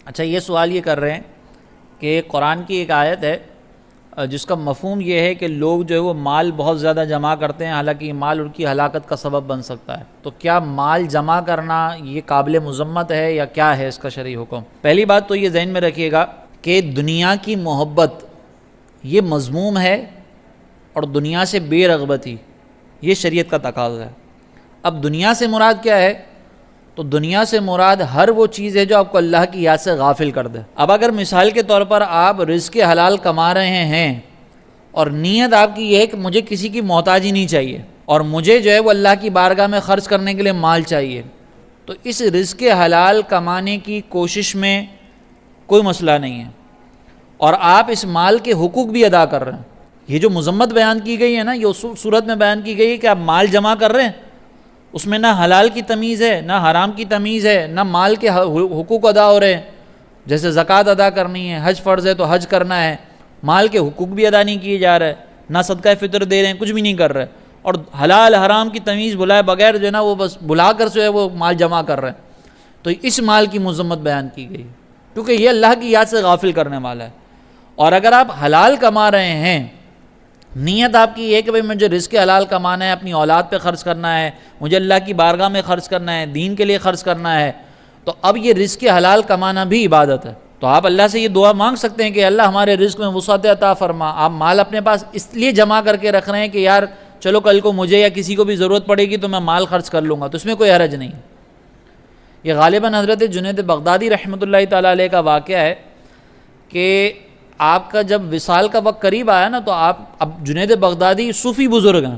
اچھا، یہ سوال یہ کر رہے ہیں کہ قرآن کی ایک آیت ہے جس کا مفہوم یہ ہے کہ لوگ جو ہے وہ مال بہت زیادہ جمع کرتے ہیں، حالانکہ یہ مال ان کی ہلاکت کا سبب بن سکتا ہے، تو کیا مال جمع کرنا یہ قابل مذمت ہے یا کیا ہے اس کا شرعی حکم؟ پہلی بات تو یہ ذہن میں رکھیے گا کہ دنیا کی محبت یہ مذموم ہے، اور دنیا سے بے رغبتی یہ شریعت کا تقاضا ہے۔ اب دنیا سے مراد کیا ہے؟ تو دنیا سے مراد ہر وہ چیز ہے جو آپ کو اللہ کی یاد سے غافل کر دے۔ اب اگر مثال کے طور پر آپ رزق حلال کما رہے ہیں اور نیت آپ کی یہ ہے کہ مجھے کسی کی محتاجی نہیں چاہیے اور مجھے جو ہے وہ اللہ کی بارگاہ میں خرچ کرنے کے لیے مال چاہیے، تو اس رزق حلال کمانے کی کوشش میں کوئی مسئلہ نہیں ہے، اور آپ اس مال کے حقوق بھی ادا کر رہے ہیں۔ یہ جو مذمت بیان کی گئی ہے نا، یہ اس صورت میں بیان کی گئی ہے کہ آپ مال جمع کر رہے ہیں، اس میں نہ حلال کی تمیز ہے، نہ حرام کی تمیز ہے، نہ مال کے حقوق ادا ہو رہے ہیں، جیسے زکوٰۃ ادا کرنی ہے، حج فرض ہے تو حج کرنا ہے، مال کے حقوق بھی ادا نہیں کیے جا رہے، نہ صدقہ فطر دے رہے ہیں، کچھ بھی نہیں کر رہے، اور حلال حرام کی تمیز بلائے بغیر جو ہے نا وہ بس بلا کر جو ہے وہ مال جمع کر رہے ہیں، تو اس مال کی مذمت بیان کی گئی کیونکہ یہ اللہ کی یاد سے غافل کرنے والا ہے۔ اور اگر آپ حلال کما رہے ہیں، نیت آپ کی یہ ہے کہ بھئی مجھے رزق حلال کمانا ہے، اپنی اولاد پہ خرچ کرنا ہے، مجھے اللہ کی بارگاہ میں خرچ کرنا ہے، دین کے لیے خرچ کرنا ہے، تو اب یہ رزق حلال کمانا بھی عبادت ہے۔ تو آپ اللہ سے یہ دعا مانگ سکتے ہیں کہ اللہ ہمارے رزق میں وسعت عطا فرما۔ آپ مال اپنے پاس اس لیے جمع کر کے رکھ رہے ہیں کہ یار چلو کل کو مجھے یا کسی کو بھی ضرورت پڑے گی تو میں مال خرچ کر لوں گا، تو اس میں کوئی حرج نہیں۔ یہ غالباً حضرت جنید بغدادی رحمۃ اللہ تعالیٰ علیہ کا واقعہ ہے کہ آپ کا جب وصال کا وقت قریب آیا نا، تو اب جنید بغدادی صوفی بزرگ ہیں،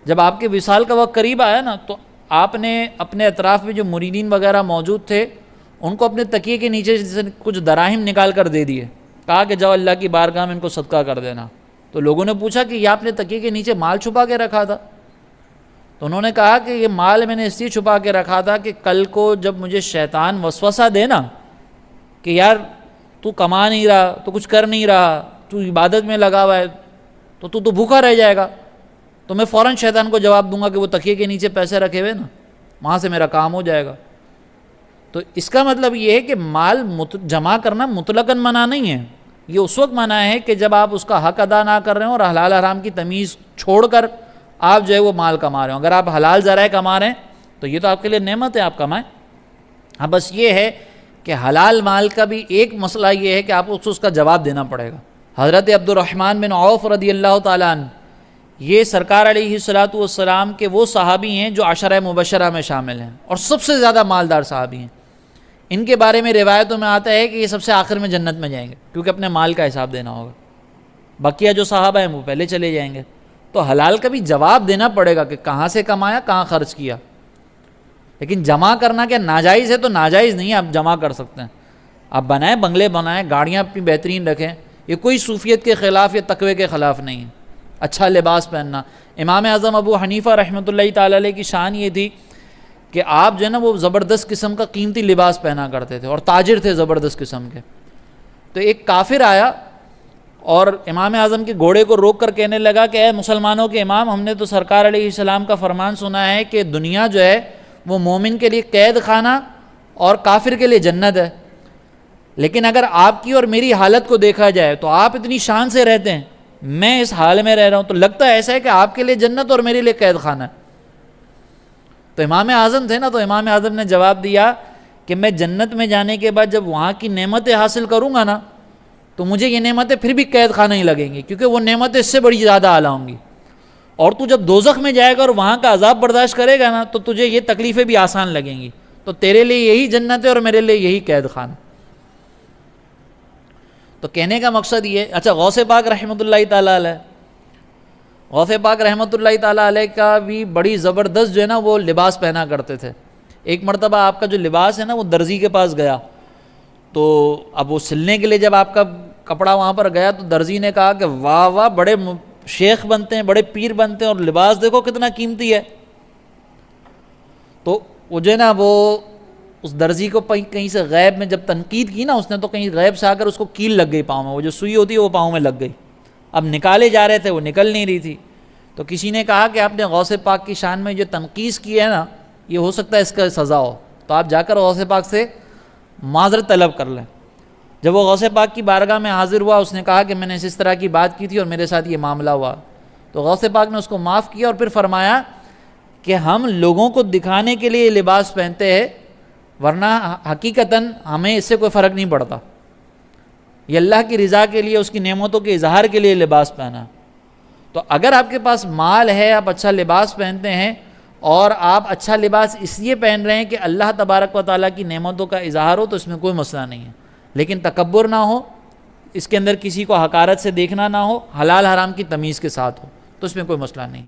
جب آپ کے وصال کا وقت قریب آیا نا تو آپ نے اپنے اطراف میں جو مریدین وغیرہ موجود تھے ان کو اپنے تکیے کے نیچے سے کچھ دراہم نکال کر دے دیے، کہا کہ جاؤ اللہ کی بارگاہ میں ان کو صدقہ کر دینا۔ تو لوگوں نے پوچھا کہ یہ آپ نے تکیے کے نیچے مال چھپا کے رکھا تھا؟ تو انہوں نے کہا کہ یہ مال میں نے اس لیے چھپا کے رکھا تھا کہ کل کو جب مجھے شیطان وسوسہ دے نا کہ یار تو کما نہیں رہا، تو کچھ کر نہیں رہا، تو عبادت میں لگا ہوا ہے، تو بھوکا رہ جائے گا، تو میں فوراً شیطان کو جواب دوں گا کہ وہ تکیے کے نیچے پیسے رکھے ہوئے نا، وہاں سے میرا کام ہو جائے گا۔ تو اس کا مطلب یہ ہے کہ مال جمع کرنا مطلقاً منع نہیں ہے، یہ اس وقت منع ہے کہ جب آپ اس کا حق ادا نہ کر رہے ہوں اور حلال حرام کی تمیز چھوڑ کر آپ جو ہے وہ مال کما رہے ہوں۔ اگر آپ حلال ذرائع کما رہے ہیں تو یہ تو آپ کے لیے نعمت ہے، آپ کمائیں۔ ہاں بس یہ ہے کہ حلال مال کا بھی ایک مسئلہ یہ ہے کہ آپ کو اس کا جواب دینا پڑے گا۔ حضرت عبد الرحمن بن عوف رضی اللہ تعالیٰ عنہ یہ سرکار علیہ الصلاۃ والسلام کے وہ صحابی ہیں جو عشرہ مبشرہ میں شامل ہیں اور سب سے زیادہ مالدار صحابی ہیں۔ ان کے بارے میں روایتوں میں آتا ہے کہ یہ سب سے آخر میں جنت میں جائیں گے کیونکہ اپنے مال کا حساب دینا ہوگا، بقیہ جو صحابہ ہیں وہ پہلے چلے جائیں گے۔ تو حلال کا بھی جواب دینا پڑے گا کہ کہاں سے کمایا، کہاں خرچ کیا۔ لیکن جمع کرنا کیا ناجائز ہے؟ تو ناجائز نہیں ہے، آپ جمع کر سکتے ہیں، آپ بنائیں، بنگلے بنائیں، گاڑیاں اپنی بہترین رکھیں، یہ کوئی صوفیت کے خلاف یا تقوی کے خلاف نہیں ہے۔ اچھا لباس پہننا، امام اعظم ابو حنیفہ رحمۃ اللہ تعالیٰ علیہ کی شان یہ تھی کہ آپ جو ہے نا وہ زبردست قسم کا قیمتی لباس پہنا کرتے تھے اور تاجر تھے زبردست قسم کے۔ تو ایک کافر آیا اور امام اعظم کے گھوڑے کو روک کر کہنے لگا کہ اے مسلمانوں کے امام، ہم نے تو سرکار علیہ السلام کا فرمان سنا ہے کہ دنیا جو ہے وہ مومن کے لیے قید خانہ اور کافر کے لیے جنت ہے، لیکن اگر آپ کی اور میری حالت کو دیکھا جائے تو آپ اتنی شان سے رہتے ہیں، میں اس حال میں رہ رہا ہوں، تو لگتا ہے ایسا ہے کہ آپ کے لیے جنت اور میرے لیے قید خانہ ہے۔ تو امام اعظم تھے نا، تو امام اعظم نے جواب دیا کہ میں جنت میں جانے کے بعد جب وہاں کی نعمتیں حاصل کروں گا نا تو مجھے یہ نعمتیں پھر بھی قید خانہ ہی لگیں گی، کیونکہ وہ نعمتیں اس سے بڑی زیادہ اعلیٰ ہوں گی، اور تو جب دوزخ میں جائے گا اور وہاں کا عذاب برداشت کرے گا نا تو تجھے یہ تکلیفیں بھی آسان لگیں گی، تو تیرے لیے یہی جنت ہے اور میرے لیے یہی قید خانہ۔ تو کہنے کا مقصد یہ، اچھا غوث پاک رحمۃ اللہ تعالیٰ علیہ، غوث پاک رحمۃ اللہ تعالیٰ علیہ کا بھی بڑی زبردست جو ہے نا وہ لباس پہنا کرتے تھے۔ ایک مرتبہ آپ کا جو لباس ہے نا وہ درزی کے پاس گیا، تو اب وہ سلنے کے لیے جب آپ کا کپڑا وہاں پر گیا تو درزی نے کہا کہ واہ واہ، بڑے شیخ بنتے ہیں، بڑے پیر بنتے ہیں، اور لباس دیکھو کتنا قیمتی ہے۔ تو وہ جو ہے نا وہ اس درزی کو کہیں سے غیب میں جب تنقید کی نا اس نے، تو کہیں غیب سے آ کر اس کو کیل لگ گئی پاؤں میں، وہ جو سوئی ہوتی ہے وہ پاؤں میں لگ گئی، اب نکالے جا رہے تھے وہ نکل نہیں رہی تھی۔ تو کسی نے کہا کہ آپ نے غوث پاک کی شان میں جو تنقید کی ہے نا، یہ ہو سکتا ہے اس کا سزا ہو، تو آپ جا کر غوث پاک سے معذرت طلب کر لیں۔ جب وہ غوث پاک کی بارگاہ میں حاضر ہوا، اس نے کہا کہ میں نے اس طرح کی بات کی تھی اور میرے ساتھ یہ معاملہ ہوا، تو غوث پاک نے اس کو معاف کیا اور پھر فرمایا کہ ہم لوگوں کو دکھانے کے لیے لباس پہنتے ہیں، ورنہ حقیقتاً ہمیں اس سے کوئی فرق نہیں پڑتا، یہ اللہ کی رضا کے لیے، اس کی نعمتوں کے اظہار کے لیے لباس پہنا۔ تو اگر آپ کے پاس مال ہے، آپ اچھا لباس پہنتے ہیں، اور آپ اچھا لباس اس لیے پہن رہے ہیں کہ اللہ تبارک و تعالیٰ کی نعمتوں کا اظہار ہو، تو اس میں کوئی مسئلہ نہیں ہے، لیکن تکبر نہ ہو، اس کے اندر کسی کو حقارت سے دیکھنا نہ ہو، حلال حرام کی تمیز کے ساتھ ہو، تو اس میں کوئی مسئلہ نہیں۔